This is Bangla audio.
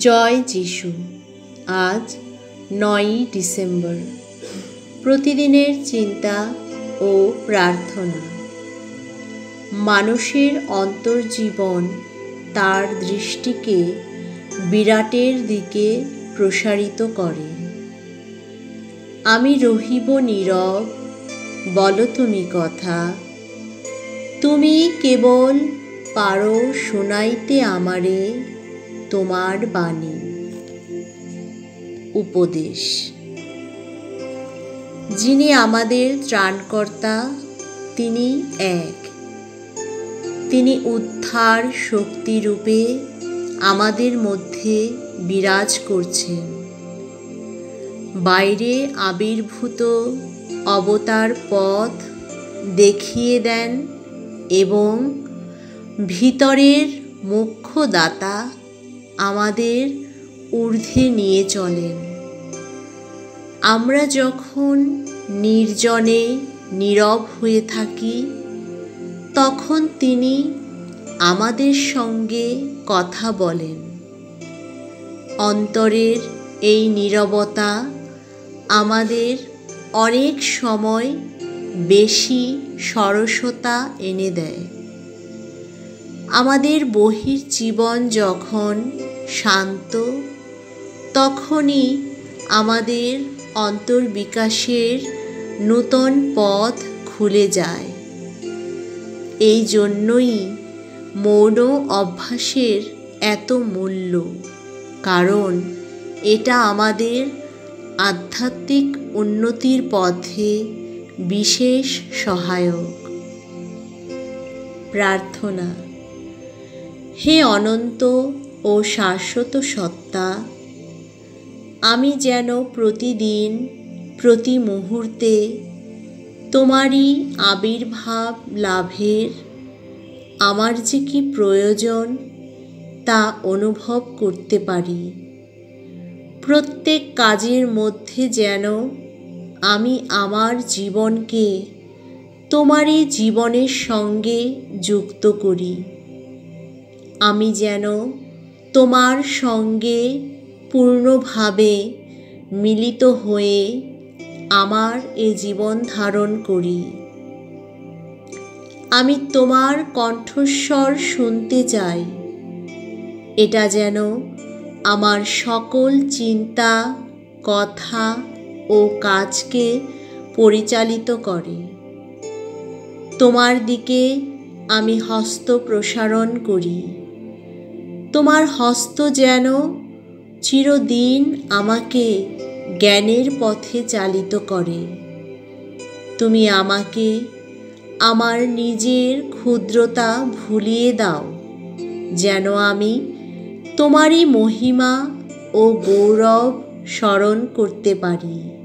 জয় যিশু। আজ ৯ই ডিসেম্বর। প্রতিদিনের চিন্তা ও প্রার্থনা। মানুষের অন্তর্জীবন তার দৃষ্টিকে বিরাটের দিকে প্রসারিত করে। আমি রহিব নীরব, বলো তুমি কথা, তুমি কেবল পারো শোনাইতে আমারে তোমার বাণী। উপদেশ। যিনি আমাদের ত্রাণকর্তা তিনি এক। তিনি উদ্ধার শক্তিরূপে আমাদের মধ্যে বিরাজ করছেন। বাইরে আবির্ভূত অবতার পথ দেখিয়ে দেন এবং ভিতরের মুখ্য দাতা আমাদের ঊর্ধ্বে নিয়ে চলেন। আমরা যখন নির্জনে নীরব হয়ে থাকি তখন তিনি আমাদের সঙ্গে কথা বলেন। অন্তরের এই নীরবতা আমাদের অনেক সময় বেশি সরসতা এনে দেয়। আমাদের বহির্জীবন যখন শান্ত, তখনই আমাদের অন্তর্বিকাশের নূতন পথ খুলে যায়। এই জন্যই মৌন অভ্যাসের এত মূল্য, কারণ এটা আমাদের আধ্যাত্মিক উন্নতির পথে বিশেষ সহায়ক। প্রার্থনা। হে অনন্ত ও শাশ্বত সত্তা, আমি যেন প্রতিদিন প্রতি মুহূর্তে তোমারই আবির্ভাব লাভের আমার যে কি প্রয়োজন তা অনুভব করতে পারি। প্রত্যেক কাজের মধ্যে যেন আমি আমার জীবনকে তোমারই জীবনের সঙ্গে যুক্ত করি। আমি যেন তোমার সঙ্গে পূর্ণভাবে মিলিত হয়ে আমার এ জীবন ধারণ করি। আমি তোমার কণ্ঠস্বর শুনতে চাই। এটা যেন আমার সকল চিন্তা, কথা ও কাজকে পরিচালিত করে। তোমার দিকে আমি হস্ত প্রসারণ করি। তোমার হস্ত যেন চিরদিন আমাকে জ্ঞানের পথে চালিত করে। তুমি আমাকে আমার নিজের ক্ষুদ্রতা ভুলিয়ে দাও, যেন আমি তোমারই মহিমা ও গৌরব স্মরণ করতে পারি।